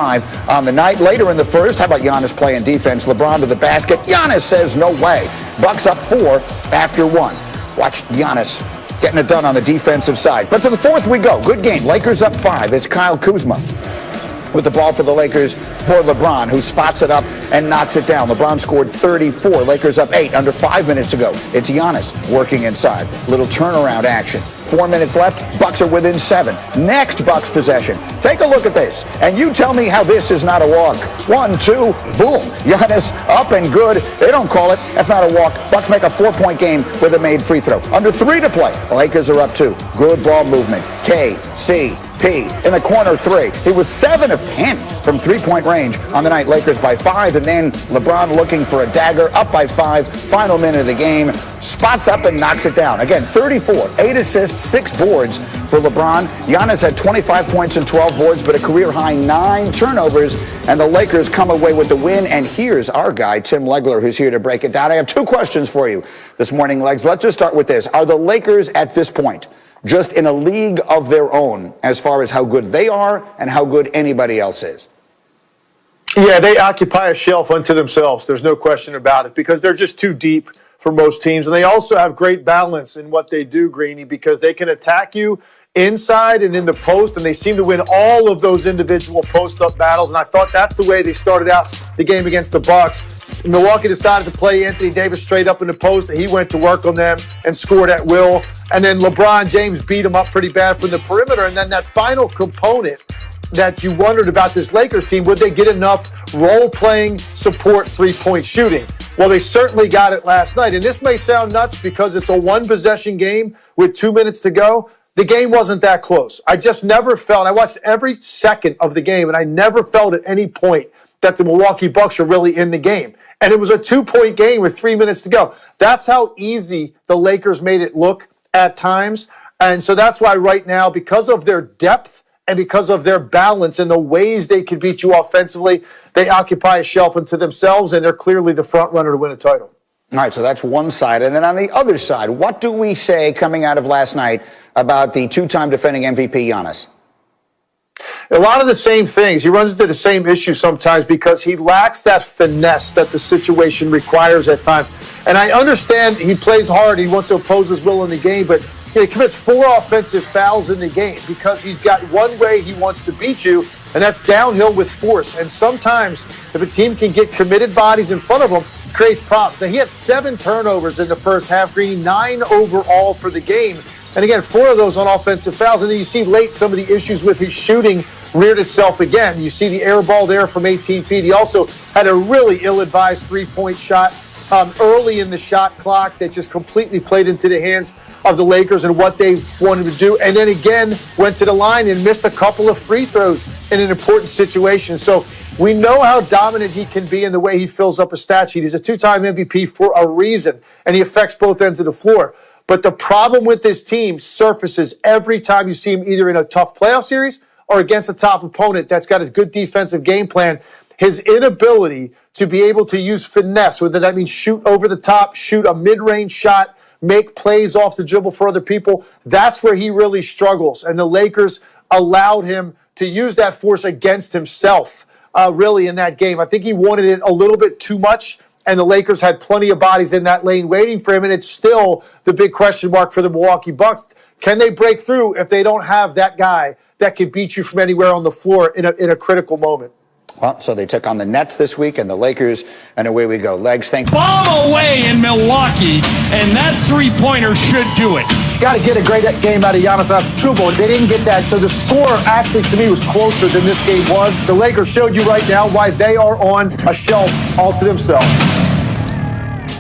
On the night. Later in the first, how about Giannis playing defense? LeBron to the basket. Giannis says no way. Bucks up 4 after 1. Watch Giannis getting it done on the defensive side. But to the fourth we go. Good game. Lakers up 5. It's Kyle Kuzma with the ball for the Lakers for LeBron, who spots it up and knocks it down. LeBron scored 34. Lakers up 8 under 5 minutes to go. It's Giannis working inside. Little turnaround action. 4 minutes left. Bucks are within 7. Next Bucks possession. Take a look at this, and you tell me how this is not a walk. 1, 2, boom. Giannis up and good. They don't call it. That's not a walk. Bucks make a 4-point game with a made free throw. Under 3 to play. The Lakers are up 2. Good ball movement. KCP in the corner 3. He was 7 of 10 from 3-point range on the night. Lakers by 5, and then LeBron looking for a dagger, up by 5. Final minute of the game. Spots up and knocks it down. Again, 34, 8 assists, 6 boards for LeBron. Giannis had 25 points and 12 boards, but a career-high 9 turnovers, and the Lakers come away with the win. And here's our guy, Tim Legler, who's here to break it down. I have 2 questions for you this morning, Legs. Let's just start with this. Are the Lakers at this point just in a league of their own as far as how good they are and how good anybody else is? Yeah, they occupy a shelf unto themselves. There's no question about it, because they're just too deep for most teams. And they also have great balance in what they do, Greeny, because they can attack you inside and in the post, and they seem to win all of those individual post-up battles. And I thought that's the way they started out the game against the Bucks. Milwaukee decided to play Anthony Davis straight up in the post, and he went to work on them and scored at will. And then LeBron James beat him up pretty bad from the perimeter. And then that final component that you wondered about this Lakers team, would they get enough role-playing support three-point shooting? Well, they certainly got it last night. And this may sound nuts because it's a one-possession game with 2 minutes to go. The game wasn't that close. I just never felt, I watched every second of the game, and I never felt at any point that the Milwaukee Bucks were really in the game. And it was a 2-point game with 3 minutes to go. That's how easy the Lakers made it look at times. And so that's why right now, because of their depth and because of their balance and the ways they can beat you offensively, they occupy a shelf unto themselves, and they're clearly the front runner to win a title. All right, so that's one side. And then on the other side, what do we say coming out of last night about the 2-time defending MVP Giannis? A lot of the same things. He runs into the same issue sometimes because he lacks that finesse that the situation requires at times. And I understand he plays hard. He wants to oppose his will in the game, but he commits 4 offensive fouls in the game because he's got one way he wants to beat you, and that's downhill with force. And sometimes if a team can get committed bodies in front of him, it creates problems. Now, he had 7 turnovers in the first half, Green, 9 overall for the game. And again, 4 of those on offensive fouls. And then you see late some of the issues with his shooting reared itself again. You see the air ball there from 18 feet. He also had a really ill-advised 3-point shot early in the shot clock that just completely played into the hands of the Lakers and what they wanted to do. And then again, went to the line and missed a couple of free throws in an important situation. So we know how dominant he can be in the way he fills up a stat sheet. He's a 2-time MVP for a reason, and he affects both ends of the floor. But the problem with this team surfaces every time you see him either in a tough playoff series or against a top opponent that's got a good defensive game plan. His inability to be able to use finesse, whether that means shoot over the top, shoot a mid-range shot, make plays off the dribble for other people, that's where he really struggles. And the Lakers allowed him to use that force against himself, really, in that game. I think he wanted it a little bit too much, and the Lakers had plenty of bodies in that lane waiting for him, and it's still the big question mark for the Milwaukee Bucks. Can they break through if they don't have that guy that can beat you from anywhere on the floor in a critical moment? Well, so they took on the Nets this week and the Lakers, and away we go. Legs, thank you. Bomb away in Milwaukee, and that three-pointer should do it. Got to get a great game out of Giannis Antetokounmpo. They didn't get that, so the score actually, to me, was closer than this game was. The Lakers showed you right now why they are on a shelf all to themselves.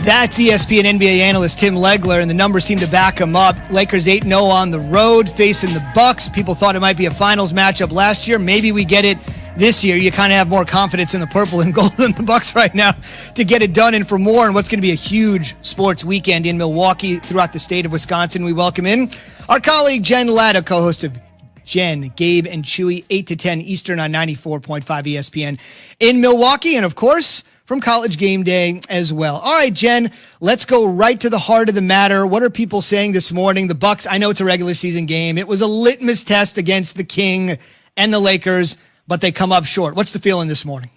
That's ESPN NBA analyst Tim Legler, and the numbers seem to back him up. Lakers 8-0 on the road, facing the Bucks. People thought it might be a finals matchup last year. Maybe we get it this year. You kind of have more confidence in the purple and gold than the Bucks right now to get it done and for more, and what's going to be a huge sports weekend in Milwaukee throughout the state of Wisconsin. We welcome in our colleague Jen Latta, co-host of Jen, Gabe, and Chewy, 8 to 10 Eastern on 94.5 ESPN in Milwaukee, and of course, from College Game Day as well. All right, Jen, let's go right to the heart of the matter. What are people saying this morning? The Bucks, I know it's a regular season game. It was a litmus test against the King and the Lakers, but they come up short. What's the feeling this morning?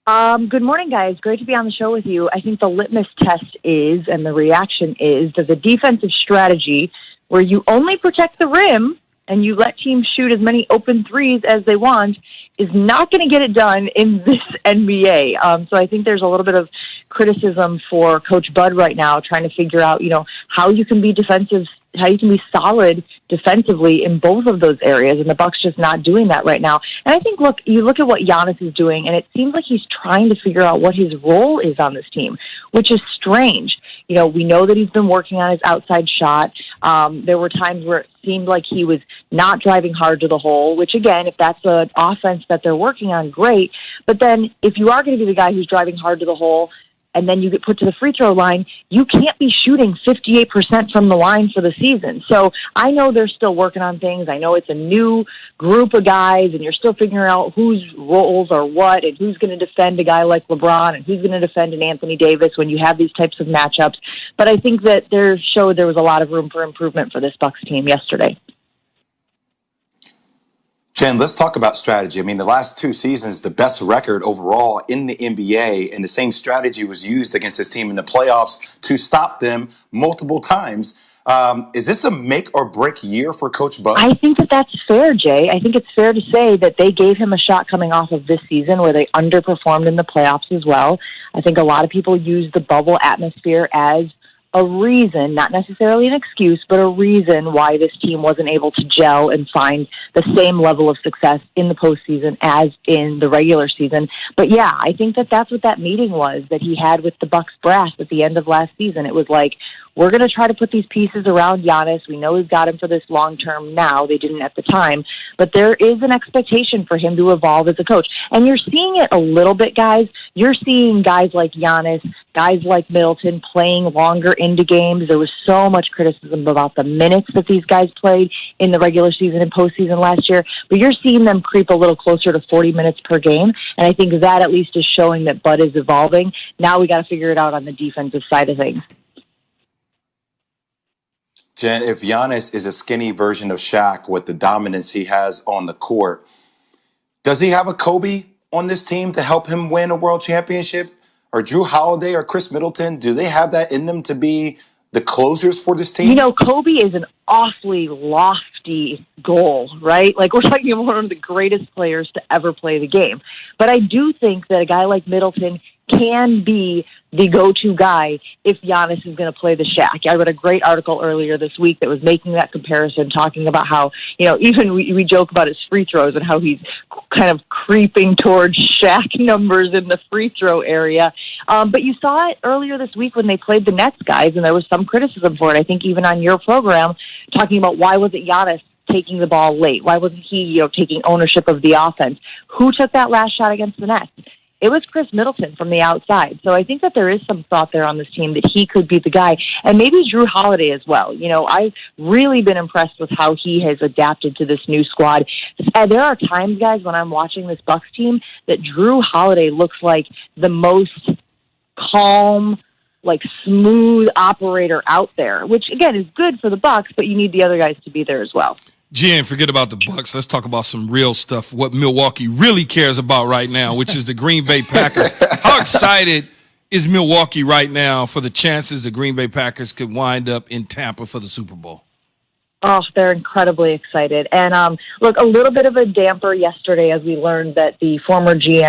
Good morning, guys. Great to be on the show with you. I think the litmus test is, and the reaction is, that the defensive strategy where you only protect the rim and you let teams shoot as many open threes as they want is not going to get it done in this NBA. So I think there's a little bit of criticism for Coach Bud right now, trying to figure out, how you can be defensive, how you can be solid defensively in both of those areas, and the Bucks just not doing that right now. And I think, you look at what Giannis is doing, and it seems like he's trying to figure out what his role is on this team, which is strange. We know that he's been working on his outside shot. There were times where it seemed like he was not driving hard to the hole, which, again, if that's an offense that they're working on, great. But then if you are going to be the guy who's driving hard to the hole and then you get put to the free throw line, you can't be shooting 58% from the line for the season. So I know they're still working on things. I know it's a new group of guys, and you're still figuring out whose roles are what and who's going to defend a guy like LeBron and who's going to defend an Anthony Davis when you have these types of matchups. But I think that there was a lot of room for improvement for this Bucks team yesterday. Jen, let's talk about strategy. I mean, the last 2 seasons, the best record overall in the NBA, and the same strategy was used against this team in the playoffs to stop them multiple times. Is this a make or break year for Coach Bud? I think that's fair, Jay. I think it's fair to say that they gave him a shot coming off of this season where they underperformed in the playoffs as well. I think a lot of people use the bubble atmosphere as a reason, not necessarily an excuse, but a reason why this team wasn't able to gel and find the same level of success in the postseason as in the regular season. But yeah, I think that's what that meeting was that he had with the Bucks brass at the end of last season. It was like, we're going to try to put these pieces around Giannis. We know we've got him for this long term now. They didn't at the time. But there is an expectation for him to evolve as a coach. And you're seeing it a little bit, guys. You're seeing guys like Giannis, guys like Middleton playing longer into games. There was so much criticism about the minutes that these guys played in the regular season and postseason last year. But you're seeing them creep a little closer to 40 minutes per game. And I think that at least is showing that Bud is evolving. Now we got to figure it out on the defensive side of things. Jen, if Giannis is a skinny version of Shaq with the dominance he has on the court, does he have a Kobe on this team to help him win a world championship? Or Drew Holiday or Chris Middleton? Do they have that in them to be the closers for this team? Kobe is an awfully lofty goal, right? Like, we're talking about one of the greatest players to ever play the game. But I do think that a guy like Middleton can be the go-to guy if Giannis is going to play the Shaq. I read a great article earlier this week that was making that comparison, talking about how, even we joke about his free throws and how he's kind of creeping towards Shaq numbers in the free throw area. But you saw it earlier this week when they played the Nets guys, and there was some criticism for it. I think even on your program, talking about why was it Giannis taking the ball late? Why wasn't he, taking ownership of the offense? Who took that last shot against the Nets? It was Chris Middleton from the outside. So I think that there is some thought there on this team that he could be the guy. And maybe Drew Holiday as well. I've really been impressed with how he has adapted to this new squad. There are times, guys, when I'm watching this Bucks team that Drew Holiday looks like the most calm, smooth operator out there, which, again, is good for the Bucks, but you need the other guys to be there as well. Jen, forget about the Bucks. Let's talk about some real stuff, what Milwaukee really cares about right now, which is the Green Bay Packers. How excited is Milwaukee right now for the chances the Green Bay Packers could wind up in Tampa for the Super Bowl? Oh, they're incredibly excited. And look, a little bit of a damper yesterday as we learned that the former GM